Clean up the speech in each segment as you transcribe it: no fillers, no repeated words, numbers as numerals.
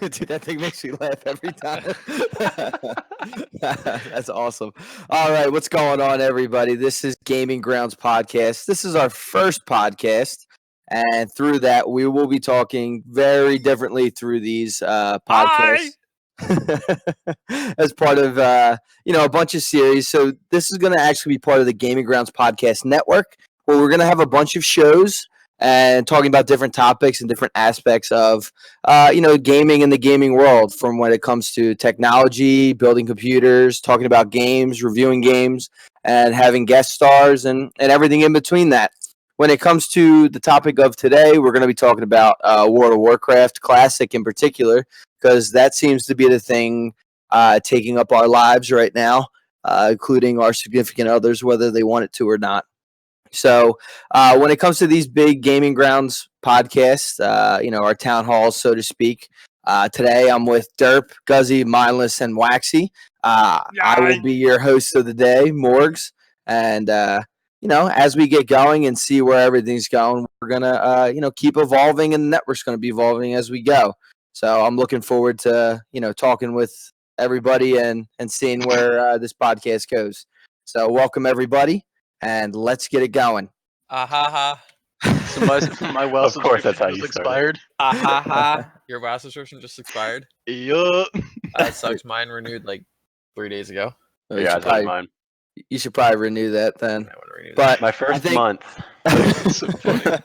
Dude, that thing makes me laugh every time. That's awesome. All right, what's going on, everybody? This is Gaming Grounds Podcast. This is our first podcast, and through that, we will be talking very differently through these podcasts. As part of a bunch of series. So this is going to actually be part of the Gaming Grounds Podcast Network, where we're going to have a bunch of shows and talking about different topics and different aspects of gaming in the gaming world, from when it comes to technology, building computers, talking about games, reviewing games, and having guest stars and everything in between that. When it comes to the topic of today, we're going to be talking about World of Warcraft Classic in particular, because that seems to be the thing taking up our lives right now, including our significant others, whether they want it to or not. So when it comes to these big Gaming Grounds podcasts, our town halls, so to speak, today I'm with Derp, Guzzy, Mindless, and Waxy. I will be your host of the day, Morgs. And, as we get going and see where everything's going, we're going to, keep evolving, and the network's going to be evolving as we go. So I'm looking forward to, talking with everybody and seeing where this podcast goes. So welcome, everybody. And let's get it going. So my WoW subscription just expired. Your WoW subscription just expired? Yup. That sucks. Mine renewed like 3 days ago. Yeah, that's mine. You should probably renew that then. I want to renew But my first month. So funny.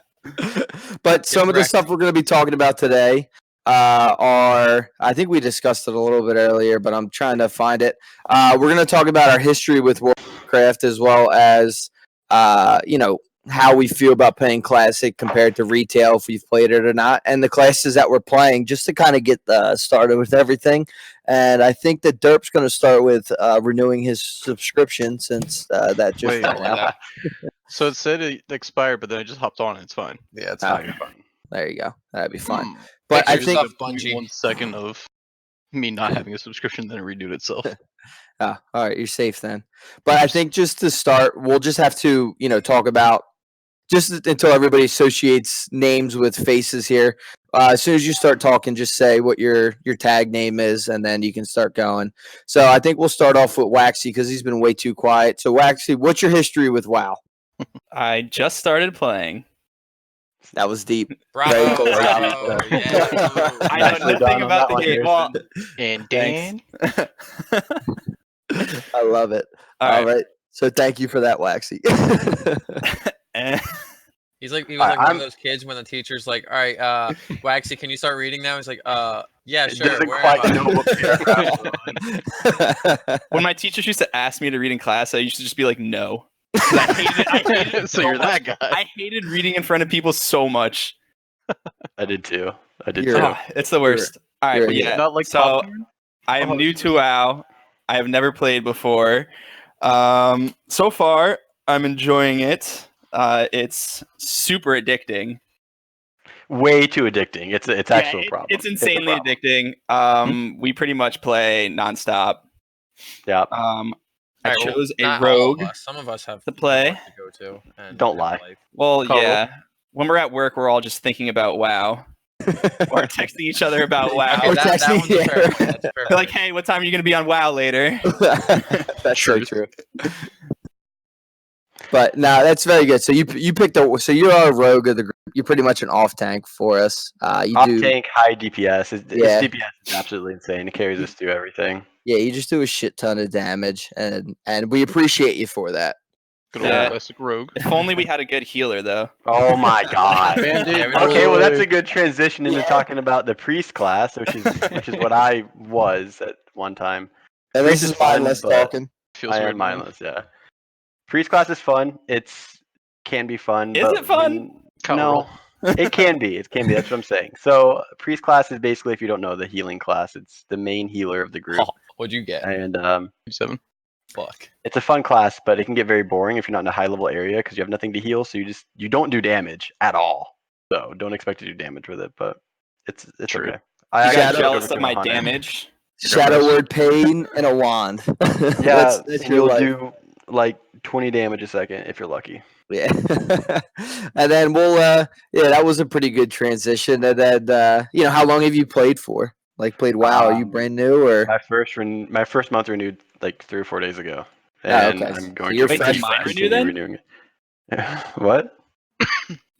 But some of the stuff we're going to be talking about today are, I think we discussed it a little bit earlier, but I'm trying to find it. We're going to talk about our history with Warcraft, as well as how we feel about playing Classic compared to retail, if we've played it or not, and the classes that we're playing, just to kind of get started with everything. And I think that Derp's going to start with renewing his subscription, since that just went out. So it said it expired, but then I just hopped on and it's fine. Yeah, it's fine. There you go. That'd be fine. But I think Bungie 1 second of me not having a subscription, then it renewed itself. All right, you're safe then. But I think just to start, we'll just have to, talk about, just until everybody associates names with faces here. As soon as you start talking, just say what your tag name is, and then you can start going. So I think we'll start off with Waxy, because he's been way too quiet. So Waxy, what's your history with WoW? I just started playing. That was deep. Bravo. Very cool. Yeah. I know nothing about the game. Well, And Dan. I love it. All right. So thank you for that, Waxy. He was like one of those kids when the teacher's like, all right, Waxy, can you start reading now? He's like, yeah, sure. Doesn't quite know what paragraph. When my teachers used to ask me to read in class, I used to just be like, no. I hated it So you're that guy. I hated reading in front of people so much. I did too. It's the worst. All right, but yeah. Not like so popcorn? I am new to WoW. I have never played before. So far, I'm enjoying it. It's super addicting. Way too addicting. It's actually a problem. It's insanely addicting. We pretty much play nonstop. Yeah. I chose a rogue. Some of us have to play. To go to. And Don't lie. Well, yeah. When we're at work, we're all just thinking about WoW. Or texting each other about WoW. Okay, that one's fair. They're like, hey, what time are you going to be on WoW later? That's so true. But no, that's very good. So you picked so you are a rogue of the group. You're pretty much an off tank for us. Tank, high DPS. Its DPS is absolutely insane. It carries us through everything. Yeah, you just do a shit ton of damage, and we appreciate you for that. Good old classic rogue. If only we had a good healer, though. Oh my god. Okay, well that's a good transition into talking about the priest class, which is what I was at one time. And this is Mindless talking. I am Mindless, yeah. Priest class is fun. Can be fun. Is it fun? No. It can be. That's what I'm saying. So priest class is basically, if you don't know, the healing class. It's the main healer of the group. Oh, what'd you get? And 7. Fuck. It's a fun class, but it can get very boring if you're not in a high level area because you have nothing to heal. So you don't do damage at all. So don't expect to do damage with it. But it's true. Okay. I got jealous of my damage. Shadow Word Pain and a wand. Yeah, you'll do like 20 damage a second if you're lucky. Yeah. And then that was a pretty good transition. And then, how long have you played for? Like played WoW? Are you brand new or? My first month renewed like 3 or 4 days ago, Oh, and okay. I'm So going you're to fresh. Did mine renew continue then? renewing it. What?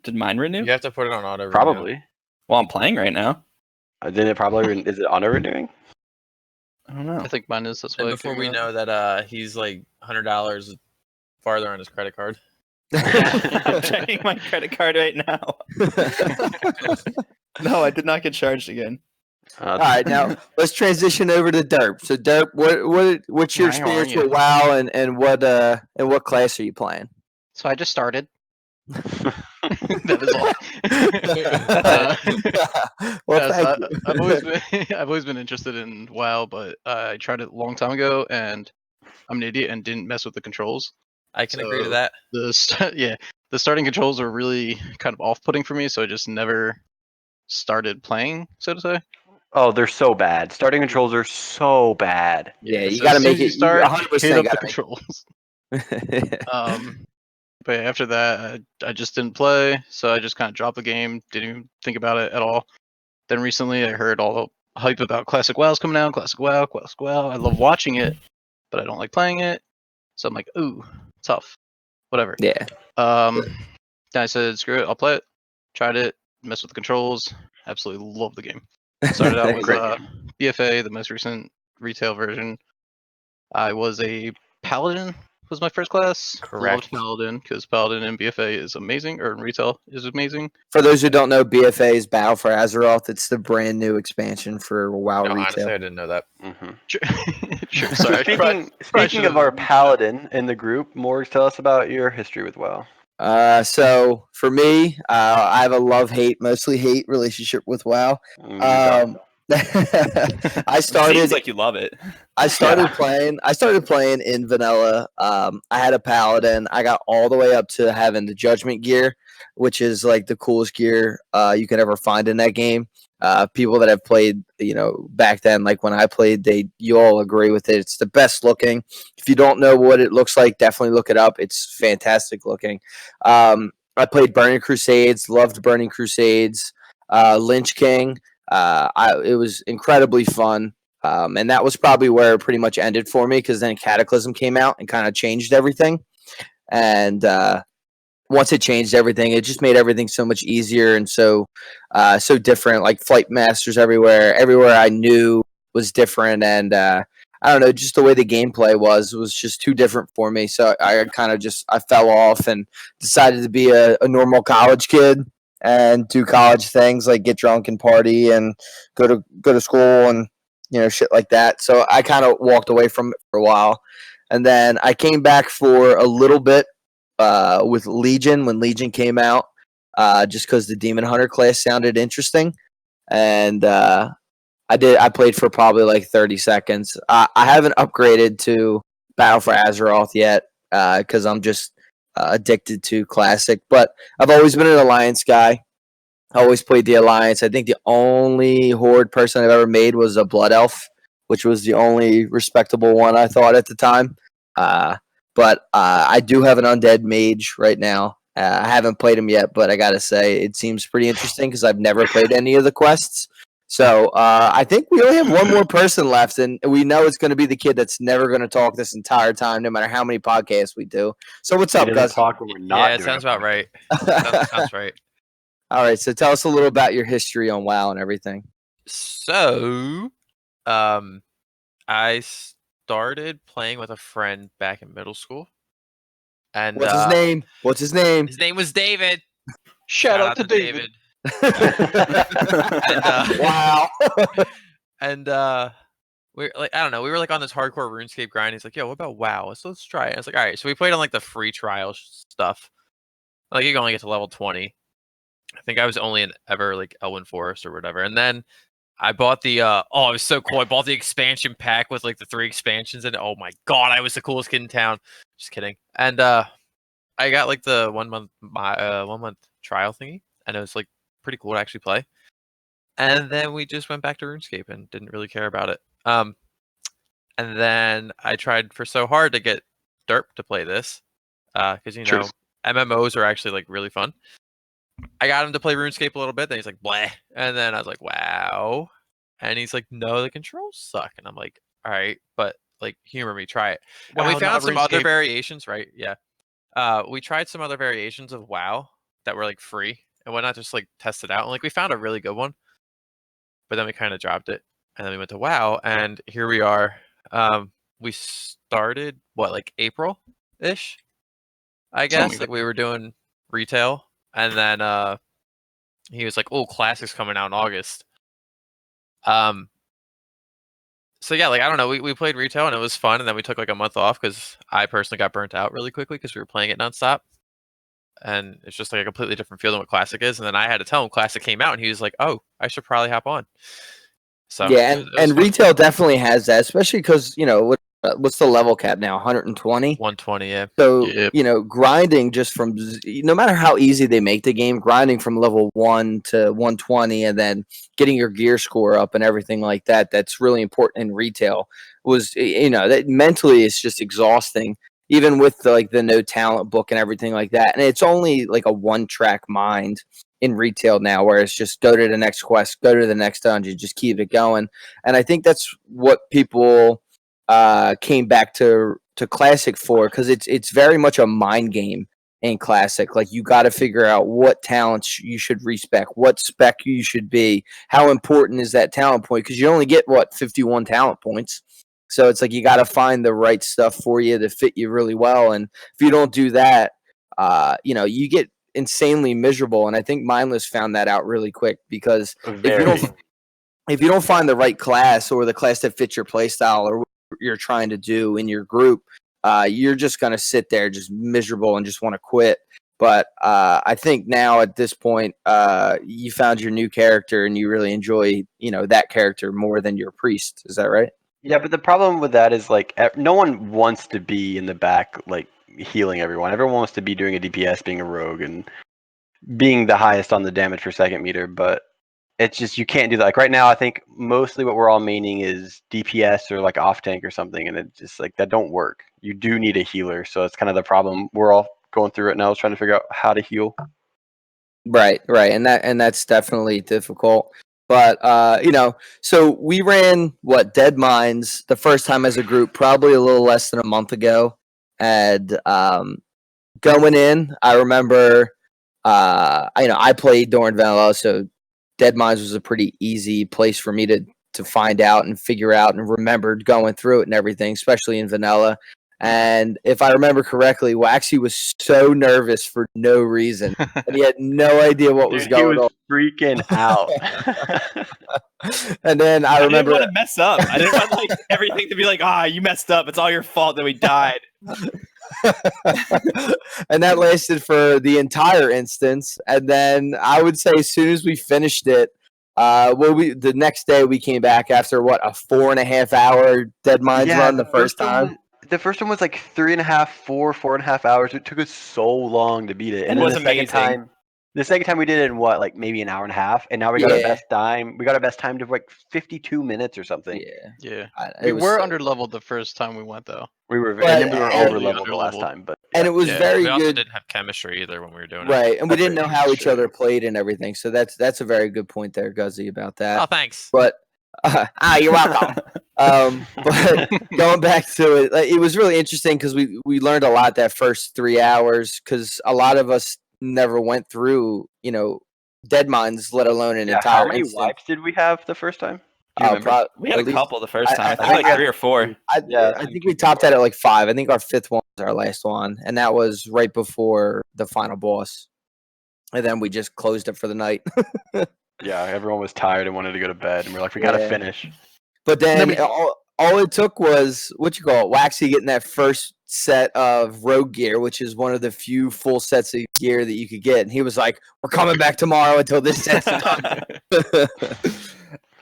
Did mine renew? You have to put it on auto. renew. Probably. Well, I'm playing right now. Then it probably is it auto renewing? I don't know. I think mine is. That's why. And I before figured we it out. know that he's like $100 farther on his credit card. I'm checking my credit card right now. No, I did not get charged again. All right, now let's transition over to Derp. So Derp, what's your How are experience you? with WoW and what class are you playing? So I just started. That is all. Well, Yes, thank you. I've always been I've always been interested in WoW, but I tried it a long time ago, and I'm an idiot and didn't mess with the controls. I can agree to So- that. The starting controls are really kind of off-putting for me, so I just never started playing, so to say. Oh, they're so bad. Starting controls are so bad. Yeah, you so gotta as soon make as you it- you start, 100% hit up the gotta make- controls. it. But after that, I just didn't play, so I just kind of dropped the game. Didn't even think about it at all. Then recently, I heard all the hype about Classic WoW's coming out. Classic WoW, Classic WoW. I love watching it, but I don't like playing it. So I'm like, ooh, tough. Whatever. Yeah. Then I said, screw it, I'll play it. Tried it, messed with the controls. Absolutely love the game. Started out with Great BFA, the most recent retail version. I was a paladin. Was my first class. Correct. Loved paladin because paladin in BFA is amazing, or in retail is amazing. For those who don't know, BFA is Battle for Azeroth. It's the brand new expansion for WoW No, retail. honestly, I didn't know that. Sure, sorry. I probably Speaking should've- of our paladin in the group, Morgs, tell us about your history with WoW. So for me, I have a love-hate, mostly hate relationship with WoW. I It started seems like you love it. I started playing in vanilla. I had a paladin. I got all the way up to having the judgment gear, which is like the coolest gear you can ever find in that game. People that have played, back then, like when I played, you all agree with it. It's the best looking. If you don't know what it looks like, definitely look it up. It's fantastic looking. I played Burning Crusades, loved Burning Crusades, Lynch King. It was incredibly fun. And that was probably where it pretty much ended for me, because then Cataclysm came out and kind of changed everything. And once it changed everything, it just made everything so much easier and so different. Like Flight Masters everywhere I knew was different, and I don't know, just the way the gameplay was just too different for me. So I kind of I fell off and decided to be a normal college kid and do college things like get drunk and party and go to school and shit like that. So I kind of walked away from it for a while, and then I came back for a little bit with Legion when Legion came out, just because the Demon Hunter class sounded interesting, and I played for probably like 30 seconds. I haven't upgraded to Battle for Azeroth yet because I'm just addicted to Classic, but I've always been an Alliance guy. I always played the Alliance. I think the only Horde person I've ever made was a Blood Elf, which was the only respectable one I thought at the time. But I do have an Undead Mage right now. I haven't played him yet, but I gotta say it seems pretty interesting because I've never played any of the quests. So I think we only have one more person left, and we know it's going to be the kid that's never going to talk this entire time, no matter how many podcasts we do. So what's up, He doesn't Gus? talk when we're not Yeah, it doing sounds a about podcast. right. Sounds right. All right, so tell us a little about your history on WoW and everything. So, I started playing with a friend back in middle school, and What's his name? What's his name? His name was David. Shout out to David. And, Wow. and we're like, I don't know, we were like on this hardcore RuneScape grind. He's like, "Yo, what about WoW? Let's try it." I was like, "All right." So we played on like the free trial stuff. Like you can only get to level 20. I think I was only in ever like Elwyn Forest or whatever. And then I bought the it was so cool. I bought the expansion pack with like the 3 expansions, and oh my god, I was the coolest kid in town. Just kidding. And I got like the 1 month 1 month trial thingy, and it was like pretty cool to actually play. And then we just went back to RuneScape and didn't really care about it. And then I tried for so hard to get Derp to play this, because Truth. MMOs are actually like really fun. I got him to play RuneScape a little bit, then he's like, "Bleh," and then I was like, "Wow." And he's like, no, the controls suck. And I'm like, all right, but like humor me, try it. And we Wow, found not some other RuneScape. variations, right? Yeah. We tried some other variations of WoW that were like free, and why not just like test it out? And like we found a really good one, but then we kind of dropped it, and then we went to WoW, and here we are. We started what, like April ish, I guess. Like we were doing retail, and then he was like, "Oh, Classic's coming out in August." So yeah, like I don't know, we played retail and it was fun, and then we took like a month off because I personally got burnt out really quickly because we were playing it nonstop, and it's just like a completely different feel than what Classic is. And then I had to tell him Classic came out, and he was like, "Oh, I should probably hop on." So Yeah, it was and fun. retail definitely has that, especially because what's the level cap now? 120. 120, yeah. So Yep. grinding just from no matter how easy they make the game, grinding from level 1 to 120, and then getting your gear score up and everything like that. That's really important in retail. Was that mentally it's just exhausting, even with the no talent book and everything like that. And it's only like a one track mind in retail now, where it's just go to the next quest, go to the next dungeon, just keep it going. And I think that's what people came back to Classic for, because it's very much a mind game in Classic. Like you got to figure out what talents you should respec, what spec you should be, how important is that talent point, because you only get 51 talent points. So it's like you got to find the right stuff for you to fit you really well. And if you don't do that, you get insanely miserable. And I think Mindless found that out really quick, because if you don't find the right class or the class that fits your play style or what you're trying to do in your group, you're just going to sit there just miserable and just want to quit. But I think now at this point, you found your new character and you really enjoy, that character more than your priest. Is that right? Yeah, but the problem with that is like no one wants to be in the back like healing everyone. Everyone wants to be doing a DPS, being a rogue, and being the highest on the damage per second meter. But it's just you can't do that. Like right now, I think mostly what we're all maining is DPS or like off tank or something, and it's just like that don't work. You do need a healer, so it's kind of the problem. We're all going through it now, trying to figure out how to heal. Right, and that's definitely difficult. But so we ran Dead Mines the first time as a group, probably a little less than a month ago. And going in, I remember, I played during vanilla, so Dead Mines was a pretty easy place for me to find out and figure out, and remembered going through it and everything, especially in vanilla. And if I remember correctly, Waxy was so nervous for no reason, and he had no idea what was going on. Freaking out. And then I didn't remember want to mess up. I didn't want like everything to be like, you messed up. It's all your fault that we died. And that lasted for the entire instance. And then I would say as soon as we finished it, the next day we came back after a 4.5 hour Dead Mines run the first time. The first one was like 4.5 hours. It took us so long to beat it. And It then was the second amazing. time we did it in like maybe an hour and a half, and now we got our best time. We got our best time to like 52 minutes or something. Yeah. We We were under leveled the first time we went though. We were, But- and then we were and- over leveled the last Underleveled. time, but And it was Yeah. very We also good. didn't have chemistry either when we were doing it. Right, and we That's didn't know right. how each True. other played and everything. So that's a very good point there, Guzzy, about that. Oh, thanks. But you're welcome. But going back to it, it was really interesting because we learned a lot that first 3 hours, because a lot of us never went through Dead Mines, let alone an how entire many instance. wipes did we have the first time? Do you remember? We had At a least- couple the first time. I think I like think 3 or 4. I think we topped that at like 5. I think our 5th one was our last one, and that was right before the final boss. And then we just closed it for the night. Yeah, everyone was tired and wanted to go to bed, and we're like, we gotta Yeah. finish. But then all it took was Waxy getting that first set of rogue gear, which is one of the few full sets of gear that you could get, and he was like, "We're coming back tomorrow until this set's done."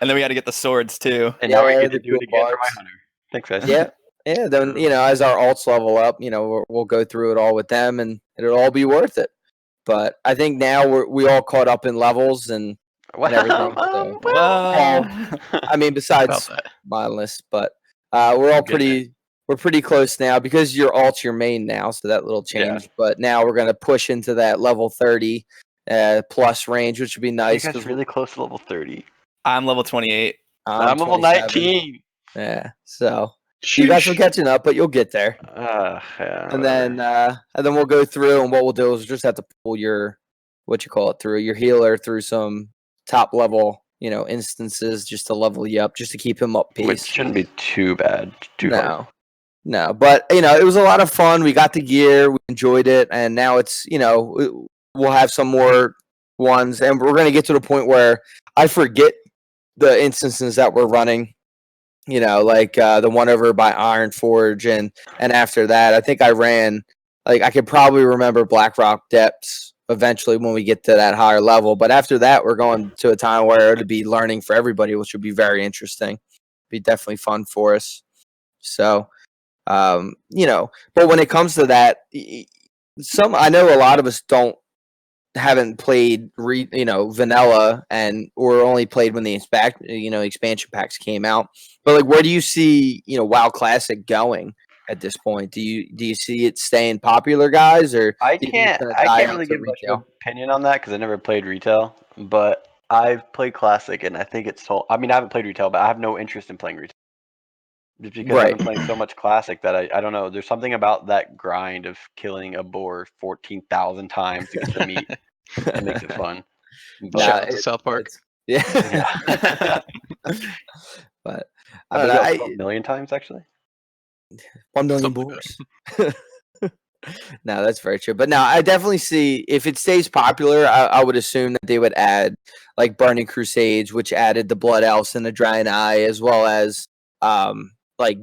And then we had to get the swords too. And now we Yeah, get to the do it cool again for my parts. hunter. Thanks, guys. Yeah. Then as our alts level up, we'll go through it all with them, and it'll all be worth it. But I think now we all caught up in levels and everything, so- I mean, About besides that. Mindless, but we're all Getting we're pretty close now, because your alt's your main now, so that little change. But now we're gonna push into that level 30 plus range, which would be You nice. guys 'Cause really close to level 30. I'm level 28. I'm level 27. 19. Yeah, so you got some catching up, but you'll get there. Yeah, And whatever. then we'll go through, and what we'll do is just have to pull your through your healer through some top level, instances just to level you up, just to keep him up Which pace. shouldn't be too bad. Too hard. No, but it was a lot of fun. We got the gear, we enjoyed it, and now it's we'll have some more ones, and we're gonna get to the point where I forget the instances that we're running. Like the one over by Iron Forge, and after that, I think I ran I could probably remember Blackrock Depths eventually when we get to that higher level. But after that, we're going to a time where it'll be learning for everybody, which would be very interesting. Be definitely fun for us. So, but when it comes to that, I know a lot of us haven't played vanilla or only played when the expansion packs came out. But where do you see WoW Classic going at this point? Do you see it staying popular, guys, or I do you think it's can't gonna die out really to give much retail? of an opinion on that because I never played retail. But I've played classic, and I think it's so. I mean, I haven't played retail, but I have no interest in playing retail. Just because I've Right. been playing so much classic that I don't know. There's something about that grind of killing a boar 14,000 times to get the meat that makes it fun. But, Shout out to South Park. Yeah. yeah. But I I don't bet know. 12 million times actually. 1 million Something like boars. No, that's very true. But no, I definitely see if it stays popular, I would assume that they would add Burning Crusades, which added the Blood Elves and the Draenei, as well as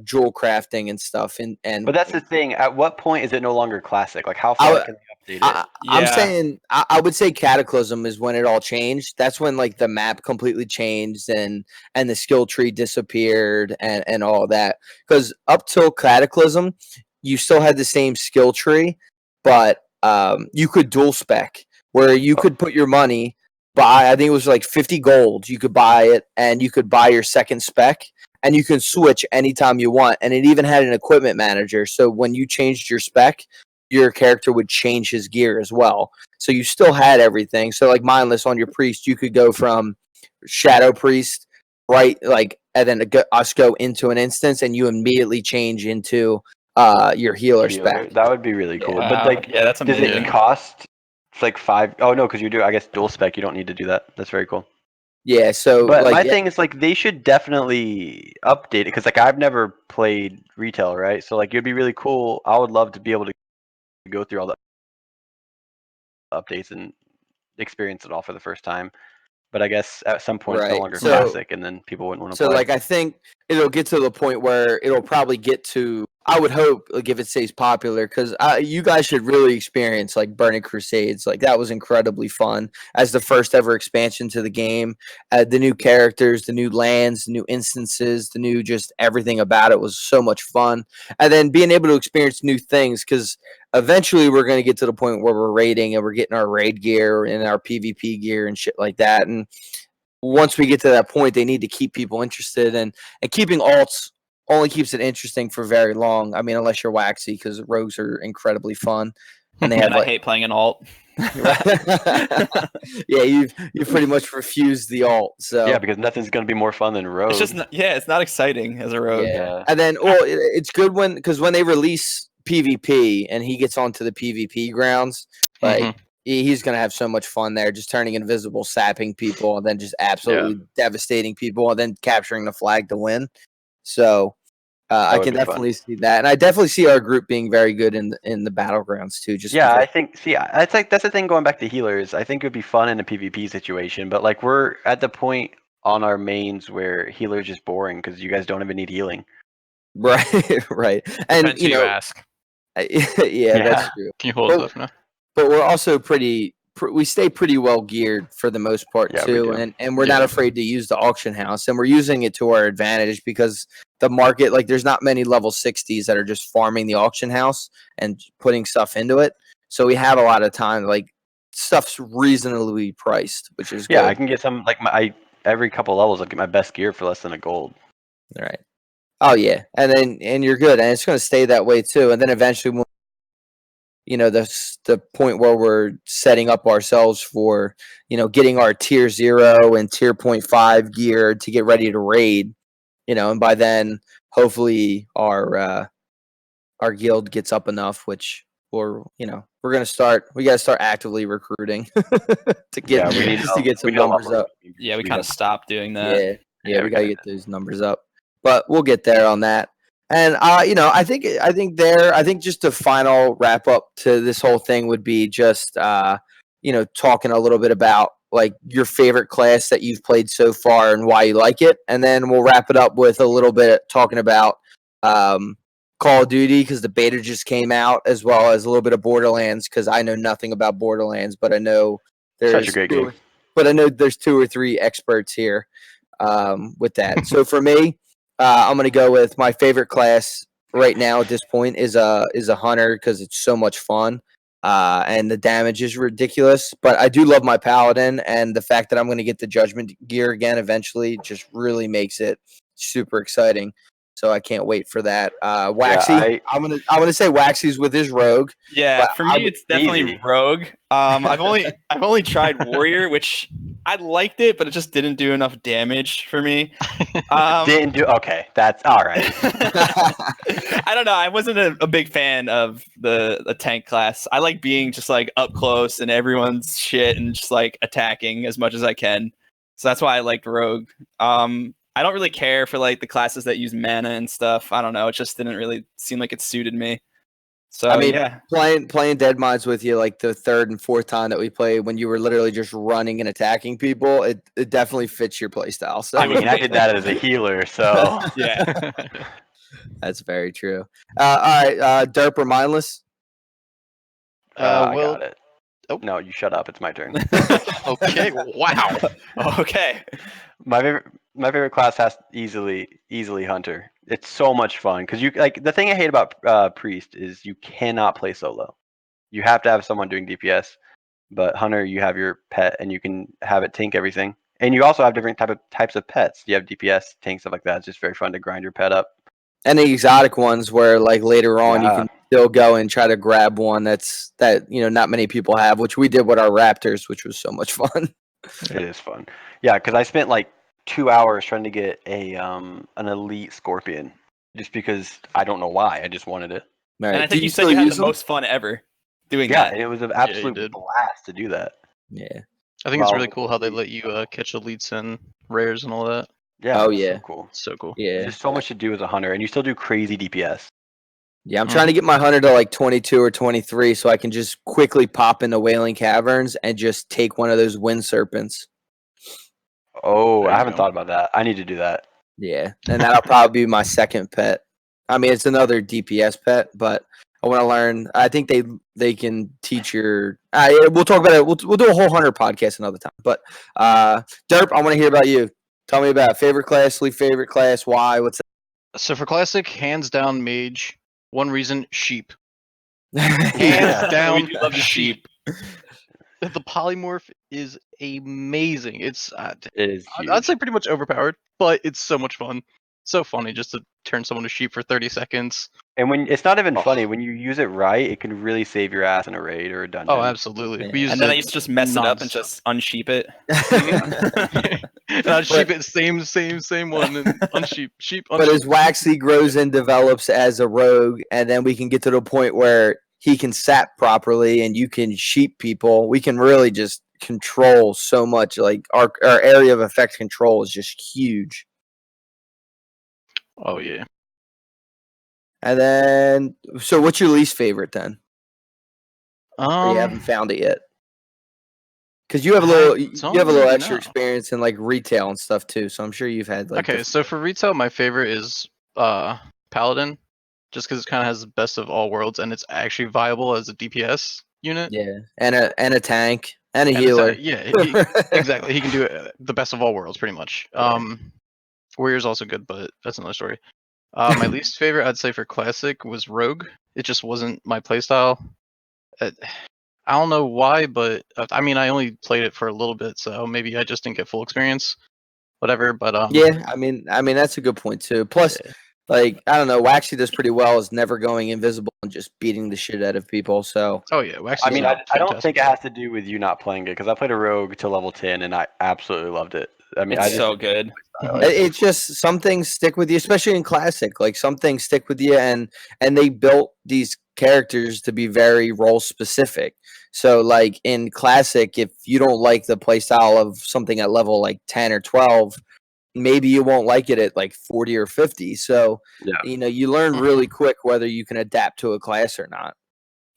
jewel crafting and stuff. But that's the thing. At what point is it no longer classic? Like how far can they update it? I'm saying I would say Cataclysm is when it all changed. That's when the map completely changed and the skill tree disappeared and all that. Because up till Cataclysm, you still had the same skill tree, but you could dual spec where you could put your money buy. I think it was 50 gold. You could buy it, and you could buy your second spec, and you can switch anytime you want. And it even had an equipment manager, so when you changed your spec, your character would change his gear as well. So you still had everything. So Mindless on your priest, you could go from Shadow Priest, right, and then us go into an instance, and you immediately change into your healer spec. That would be really cool. Wow. But Yeah, that's does amazing. it cost? It's 5. Oh no, because you do. I guess dual spec. You don't need to do that. That's very cool. Yeah. So, but my thing is they should definitely update it because I've never played retail, right? So it'd be really cool. I would love to be able to go through all the updates and experience it all for the first time. But I guess at some point it's no longer classic, and then people wouldn't want to play. So I think it'll get to the point where it'll probably get to. I would hope if it stays popular, because you guys should really experience Burning Crusades. That was incredibly fun as the first ever expansion to the game. The new characters, the new lands, the new instances, the new just everything about it was so much fun. And then being able to experience new things, because eventually we're going to get to the point where we're raiding and we're getting our raid gear and our PvP gear and shit like that. And once we get to that point, they need to keep people interested, and keeping alts only keeps it interesting for very long. I mean, unless you're waxy, because rogues are incredibly fun, and they have I hate playing an alt. Yeah, you've pretty much refused the alt. So yeah, because nothing's gonna be more fun than rogue. It's just it's not exciting as a rogue. Yeah. And then it's good when they release PvP and he gets onto the PvP grounds, he's going to have so much fun there, just turning invisible, sapping people, and then just absolutely devastating people, and then capturing the flag to win. So I can definitely see that. And I definitely see our group being very good in the battlegrounds too. I think, that's the thing going back to healers. I think it would be fun in a PvP situation, but we're at the point on our mains where healers just boring because you guys don't even need healing. Right, right. And Depends who you ask. Yeah, that's true. Can you hold stuff now? But we're also we stay pretty well geared for the most part too, and we're not afraid to use the auction house, and we're using it to our advantage because the market, there's not many level 60s that are just farming the auction house and putting stuff into it. So we have a lot of time, stuff's reasonably priced, which is good. I can get some every couple levels I'll get my best gear for less than a gold. All right. Oh yeah, and you're good, and it's going to stay that way too. And then eventually, the point where we're setting up ourselves for getting our tier 0 and tier 0.5 gear to get ready to raid. And by then hopefully our guild gets up enough, which we're gonna start. We gotta start actively recruiting to get we need to get some we need a lot numbers more up. Yeah, we kind of stopped doing that. Yeah, we we gotta gotta get those numbers up, but we'll get there on that. And I think just a final wrap up to this whole thing would be just talking a little bit about like your favorite class that you've played so far and why you like it, and then we'll wrap it up with a little bit talking about Call of Duty because the beta just came out, as well as a little bit of Borderlands because I know nothing about Borderlands, but I know Such a great game. But I know there's 2 or 3 experts here with that. So for me, I'm gonna go with my favorite class right now at this point is a hunter because it's so much fun and the damage is ridiculous. But I do love my paladin, and the fact that I'm gonna get the judgment gear again eventually just really makes it super exciting. So I can't wait for that. Waxy, I'm gonna say Waxy's with his rogue. Yeah, But for me, it's definitely easy. Rogue. I've only tried Warrior, which I liked it, but it just didn't do enough damage for me. Didn't do okay. That's all right. I don't know. I wasn't a big fan of the tank class. I like being just like up close and everyone's shit and just like attacking as much as I can. So that's why I liked Rogue. I don't really care for like the classes that use mana and stuff. I don't know. It just didn't really seem like it suited me. So I mean, yeah. playing Dead Mines with you like the 3rd and 4th time that we played when you were literally just running and attacking people, it definitely fits your playstyle. So I mean, I did that as a healer, so Yeah. that's very true. All right, Derp or Mindless? I well, got it. oh. No, you shut up. It's my turn. Okay, wow. Okay. My favorite class has easily Hunter. It's so much fun because you like the thing I hate about Priest is you cannot play solo. You have to have someone doing DPS. But Hunter, you have your pet and you can have it tank everything. And you also have different types of pets. You have DPS, tank, stuff like that. It's just very fun to grind your pet up. And the exotic ones where like later on you Yeah. can still go and try to grab one that not many people have, which we did with our Raptors, which was so much fun. It is fun. Yeah, because I spent like 2 hours trying to get an elite Scorpion, just because I don't know why. I just wanted it. All right. And I think Do you said still you had use the them? most fun ever doing Yeah, that. and it was an you absolute did. blast to do that. Yeah. I think it's really Well, cool how they let you catch elites and rares and all that. Yeah. Oh, it's yeah. So cool. So cool. Yeah. There's so much to do as a hunter, and you still do crazy DPS. Yeah, I'm trying to get my hunter to like 22 or 23 so I can just quickly pop into Wailing Caverns and just take one of those wind serpents. Oh, There I you haven't go. thought about that. I need to do that. Yeah, and that'll probably be my second pet. I mean, it's another DPS pet, but I want to learn. I think they can teach your. We'll talk about it. We'll do a whole hunter podcast another time. But Derp, I want to hear about you. Tell me about favorite class, least favorite class, why, what's So for classic, hands down mage. One reason, sheep. that? Hands down, We do love the sheep. The polymorph is amazing. It's It is huge. I'd say pretty much overpowered, but it's so much fun. So funny just to turn someone to sheep for 30 seconds. And when it's not even Oh. funny, when you use it right, it can really save your ass in a raid or a dungeon. Oh, absolutely. Yeah. We used And then I it used to just mess it up and nonstop. just unsheep it. and I'd sheep it same one and unsheep, sheep, But unsheep. as Waxy grows and develops as a rogue, and then we can get to the point where he can sap properly and you can sheep people, we can really just control so much. Like our area of effect control is just huge. Oh yeah. And then, so what's your least favorite then? Or you haven't Um, found it yet? Because you have a little, I don't you have a little really extra know. experience in like retail and stuff too. So I'm sure you've had like. okay, so for retail, my favorite is Paladin, just because it kind of has the best of all worlds and it's actually viable as a DPS unit. Yeah, and a tank and a And healer. yeah, exactly. He can do it the best of all worlds, pretty much. Warrior's also good, but that's another story. My least favorite, I'd say, for classic was Rogue. It just wasn't my playstyle. I don't know why, but I mean, I only played it for a little bit, so maybe I just didn't get full experience. Whatever, but Yeah, I mean that's a good point too. Plus, Yeah. Like, I don't know, Waxy does pretty well is never going invisible and just beating the shit out of people. So Oh yeah, Wax. I mean, I don't think it has to do with you not playing it because I played a rogue to level 10 and I absolutely loved it. I mean, It's so good. it's just some things stick with you, especially in classic. Like some things stick with you, and they built these characters to be very role specific. So, like in classic, if you don't like the playstyle of something at level like 10 or 12, maybe you won't like it at like 40 or 50. So, Yeah. you learn really quick whether you can adapt to a class or not.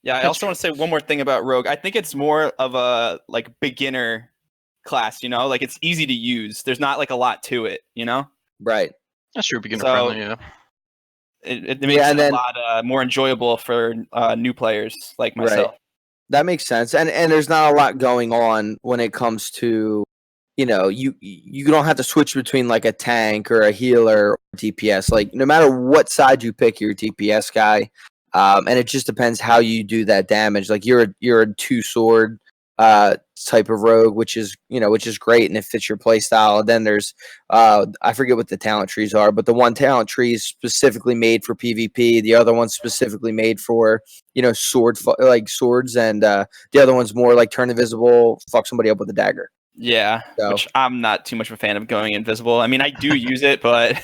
Yeah, I also want to say one more thing about Rogue. I think it's more of a like beginner class, like it's easy to use. There's not like a lot to it, Right. That's true. Beginner So- friendly. Yeah. It makes and it then- a lot more enjoyable for new players like myself. That makes sense. And there's not a lot going on when it comes to, you don't have to switch between like a tank or a healer or DPS. Like no matter what side you pick, you're a DPS guy. And it just depends how you do that damage. Like you're a 2-sword type of rogue, which is great and it fits your play style. And then there's I forget what the talent trees are, but the one talent tree is specifically made for PvP. The other one's specifically made for like swords, and the other one's more like turn invisible, fuck somebody up with a dagger. Yeah, So- which I'm not too much of a fan of going invisible. I mean, I do use it, but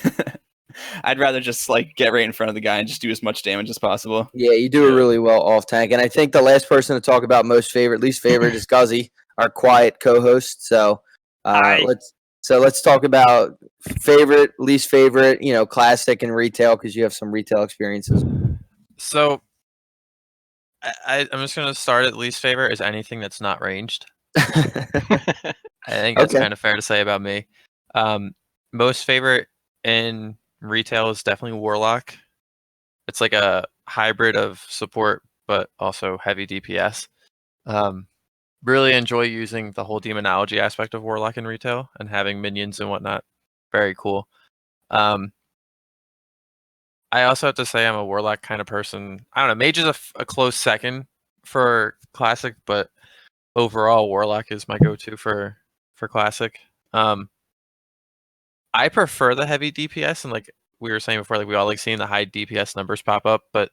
I'd rather just like get right in front of the guy and just do as much damage as possible. Yeah, you do it really well off tank. And I think the last person to talk about most favorite, least favorite is Guzzy, our quiet co-host. So let's talk about favorite, least favorite, classic and retail, because you have some retail experiences. So I'm just gonna start at least favorite is anything that's not ranged. I think that's Okay. kind of fair to say about me. Most favorite in retail is definitely Warlock. It's like a hybrid of support, but also heavy DPS. Really enjoy using the whole demonology aspect of Warlock in retail and having minions and whatnot. Very cool. I also have to say I'm a Warlock kind of person. I don't know, Mage is a close second for Classic, but overall Warlock is my go-to for Classic. I prefer the heavy DPS, and like we were saying before, like we all like seeing the high DPS numbers pop up, but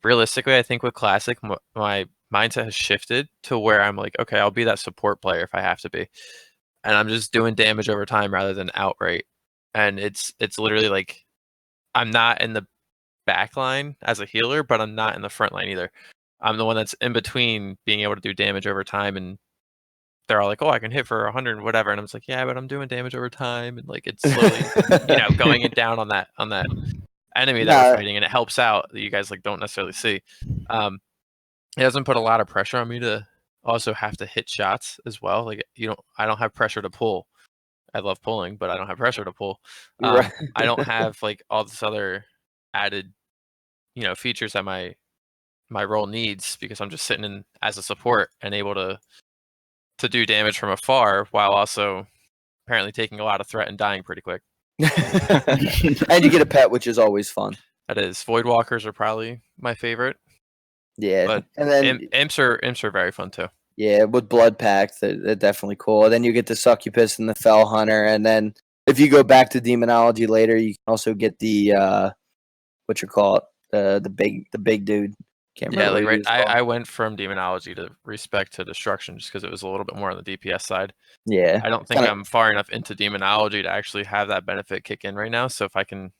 realistically I think with Classic my mindset has shifted to where I'm like, okay, I'll be that support player if I have to be, and I'm just doing damage over time rather than outright. And it's literally like I'm not in the back line as a healer, but I'm not in the front line either. I'm the one that's in between being able to do damage over time, and they're all like, oh, I can hit for 100 whatever, and I'm just like, yeah, but I'm doing damage over time, and like it's slowly going it down on that enemy that we're fighting, and it helps out that you guys like don't necessarily see. It doesn't put a lot of pressure on me to also have to hit shots as well. Like I don't have pressure to pull. I love pulling, but I don't have pressure to pull. Right. I don't have like all this other added features that my role needs, because I'm just sitting in as a support and able to do damage from afar while also apparently taking a lot of threat and dying pretty quick. And you get a pet, which is always fun. That is, Voidwalkers are probably my favorite, Yeah, but and then imps are very fun too. yeah, with Blood Pact, they're definitely cool. And then you get the Succubus and the Fell Hunter, and then if you go back to Demonology later, you can also get the what you call it, the big dude. Can't Yeah, remember like what he was called. I went from Demonology to Respect to Destruction just because it was a little bit more on the DPS side. Yeah, I don't think kinda- I'm far enough into Demonology to actually have that benefit kick in right now. So if I can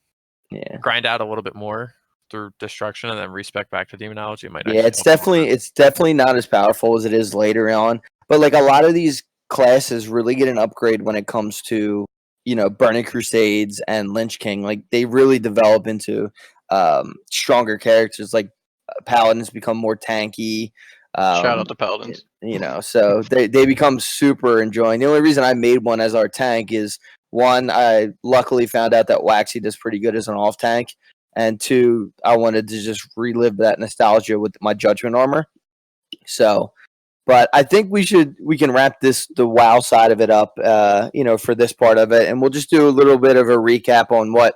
yeah. grind out a little bit more through Destruction and then Respect back to Demonology, it might. Yeah, actually it's help a little bit. definitely not as powerful as it is later on. But like a lot of these classes really get an upgrade when it comes to Burning Crusades and Lynch King. Like they really develop into stronger characters. Like Paladins become more tanky. Shout out to Paladins. So they become super enjoying. The only reason I made one as our tank is one, I luckily found out that Waxy does pretty good as an off tank. And two, I wanted to just relive that nostalgia with my Judgment armor. So, but I think we can wrap the WoW side of it up, for this part of it, and we'll just do a little bit of a recap on what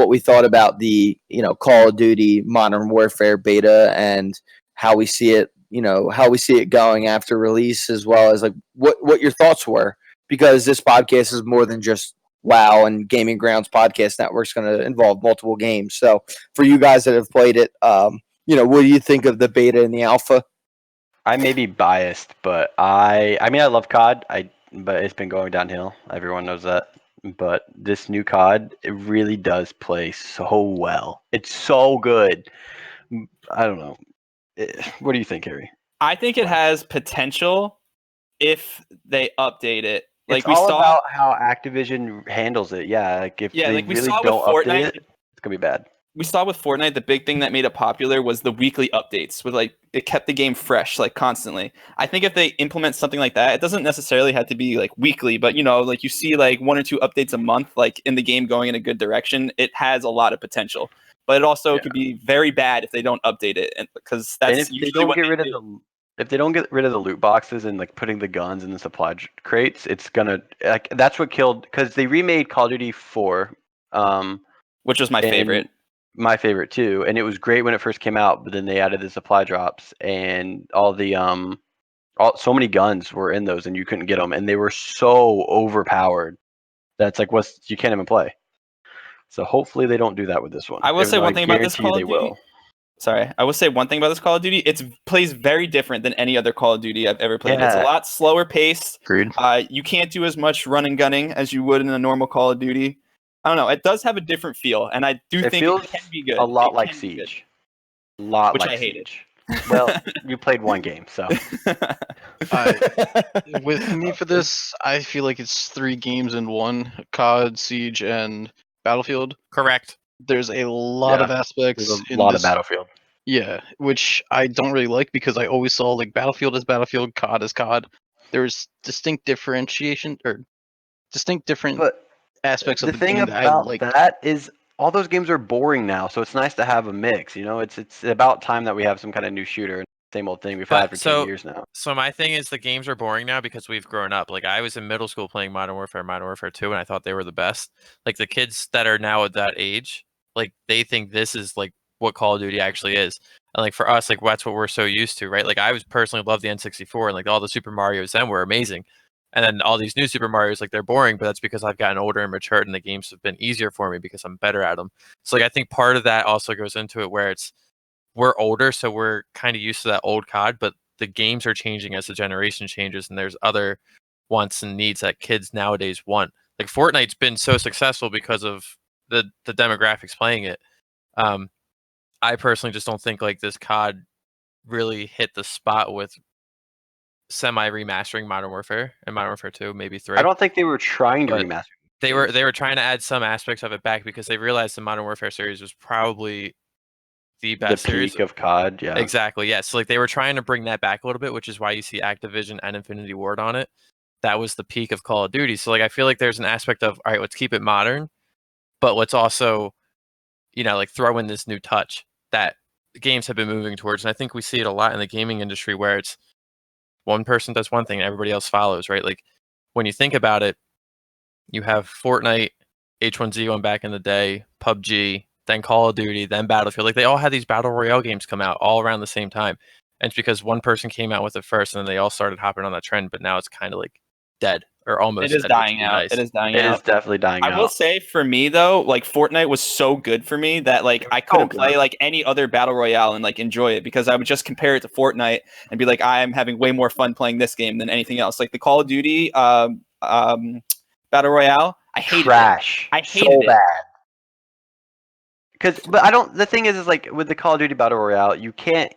we thought about the Call of Duty Modern Warfare beta and how we see it going after release, as well as like what your thoughts were, because this podcast is more than just WoW and Gaming Grounds Podcast Network is going to involve multiple games. So for you guys that have played it, what do you think of the beta and the alpha? I may be biased, but I mean, I love COD. But it's been going downhill. Everyone knows that. But this new COD, it really does play so well. It's so good. I don't know. What do you think, Harry? I think it has potential if they update it. Like It's we all saw, about how Activision handles it. Yeah, like if Yeah, they like we really saw with don't update Fortnite. it, it's gonna be bad. we saw with Fortnite, the big thing that made it popular was the weekly updates. With like, it kept the game fresh, like constantly. I think if they implement something like that, it doesn't necessarily have to be like weekly, but like you see like 1 or 2 updates a month, like in the game going in a good direction. It has a lot of potential, but it also could be very bad if they don't update it, and because And that's if they usually don't what get they rid of do. if they don't get rid of the loot boxes and like putting the guns in the supply crates, it's gonna like that's what killed because they remade Call of Duty 4. Which was my and favorite. My favorite too, and it was great when it first came out. But then they added the supply drops and all the so many guns were in those, and you couldn't get them, and they were so overpowered that's like you can't even play. So hopefully they don't do that with this one. I will even say though one thing about this guarantee Call they of Duty. will. Sorry, I will say one thing about this Call of Duty. It plays very different than any other Call of Duty I've ever played. It's a Yeah. lot slower paced. Agreed. You can't do as much run and gunning as you would in a normal Call of Duty. I don't know. It does have a different feel, and I do It think feels it can be good. a lot It like can be good. Siege. A lot Which like I hated. Siege. Well, you played one game, so With me for this, I feel like it's 3 games in one: COD, Siege, and Battlefield. Correct. There's a lot of aspects there's a in lot this, of Battlefield. yeah, which I don't really like because I always saw like Battlefield as Battlefield, COD as COD. There's distinct differentiation or distinct different But aspects of the the thing game that I about like. that is all those games are boring now, so it's nice to have a mix. It's about time that we have some kind of new shooter. Same old thing we've had for 10 years now. So my thing is the games are boring now because we've grown up. Like I was in middle school playing Modern Warfare 2, and I thought they were the best. Like the kids that are now at that age, like they think this is like what Call of Duty actually is. And like for us, like that's what we're so used to, right? Like I was personally love the N64 and like all the Super Marios then were amazing. And then all these new Super Marios, like they're boring, but that's because I've gotten older and matured and the games have been easier for me because I'm better at them. So like I think part of that also goes into it where we're older, so we're kind of used to that old COD, but the games are changing as the generation changes, and there's other wants and needs that kids nowadays want. Like Fortnite's been so successful because of the demographics playing it. I personally just don't think like this COD really hit the spot with semi remastering Modern Warfare and Modern Warfare 2, maybe 3. I don't think they were trying to But remaster. They were trying to add some aspects of it back because they realized the Modern Warfare series was probably the The best series. peak of COD, yeah. Exactly. Yeah. So like they were trying to bring that back a little bit, which is why you see Activision and Infinity Ward on it. That was the peak of Call of Duty. So like I feel like there's an aspect of all right, let's keep it modern, but let's also, like throw in this new touch that games have been moving towards. And I think we see it a lot in the gaming industry where it's one person does one thing and everybody else follows, right? Like when you think about it, you have Fortnite, H1Z1 back in the day, PUBG, then Call of Duty, then Battlefield. Like they all had these battle royale games come out all around the same time. And it's because one person came out with it first and then they all started hopping on that trend, but now it's kind of like dead or almost It is dead, which dying would be out. nice. It is dying It out. is definitely dying out. I will say for me though, like Fortnite was so good for me that like I couldn't good. play like any other battle royale and like enjoy it because I would just compare it to Fortnite and be like, I am having way more fun playing this game than anything else. Like the Call of Duty battle royale, I hated Trash. I hated so it. bad. But I don't. The thing is like with the Call of Duty Battle Royale, you can't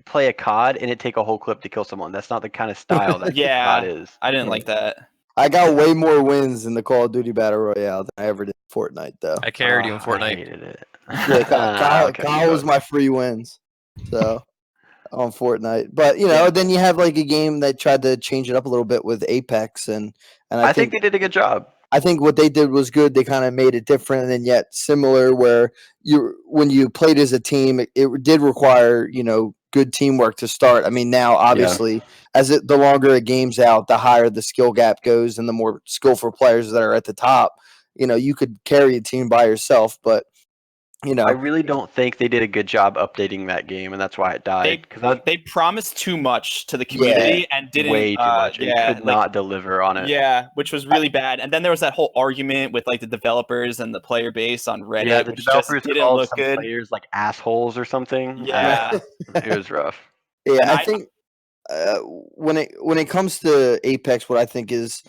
play a COD and it take a whole clip to kill someone. That's not the kind of style that Yeah. COD is. I didn't like that. I got way more wins in the Call of Duty Battle Royale than I ever did in Fortnite, though. I carried you in I Fortnite. hated it. Yeah, Kyle, Okay, Kyle was my free wins, so on Fortnite. But then you have like a game that tried to change it up a little bit with Apex, and I think they did a good job. I think what they did was good. They kind of made it different and yet similar. Where when you played as a team, it did require good teamwork to start. I mean, now obviously, the longer a game's out, the higher the skill gap goes, and the more skillful players that are at the top. You could carry a team by yourself, but You know, I really don't think they did a good job updating that game, and that's why it died. Because They promised too much to the community and didn't. way too much, and Yeah, could like, not deliver on it. yeah, which was really bad. And then there was that whole argument with like the developers and the player base on Reddit, Yeah, the which just developers didn't called look some good. players like assholes or something. Yeah, It was rough. yeah, and I I- think when it comes to Apex, what I think is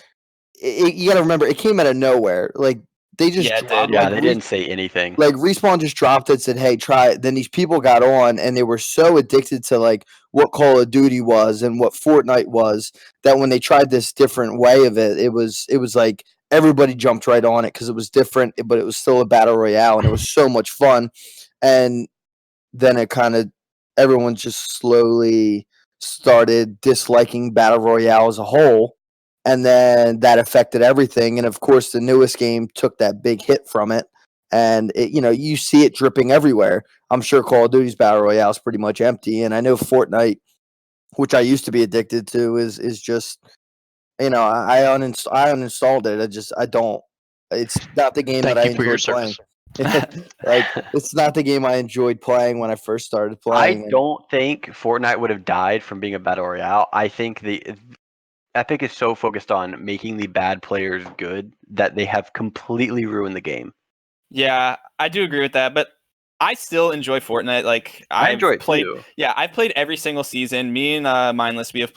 you got to remember it came out of nowhere. Like they just Yeah, it dropped, did. Yeah, like, they didn't say anything. like Respawn just dropped it, said, "Hey, try it." Then these people got on, and they were so addicted to like what Call of Duty was and what Fortnite was that when they tried this different way of it, it was like everybody jumped right on it because it was different, but it was still a battle royale, and it was so much fun. And then it kind of everyone just slowly started disliking battle royale as a whole, and then that affected everything. And of course, the newest game took that big hit from it, and you see it dripping everywhere. I'm sure Call of Duty's battle royale is pretty much empty, and I know Fortnite, which I used to be addicted to, is just I uninstalled it. I don't. It's not the game that I Thank you for your enjoyed playing. service. Like it's not the game I enjoyed playing when I first started playing. I don't think Fortnite would have died from being a battle royale. I think the Epic is so focused on making the bad players good that they have completely ruined the game. yeah, I do agree with that. But I still enjoy Fortnite. Like I enjoy it played. too. Yeah, I've played every single season. Me and Mindless, we have played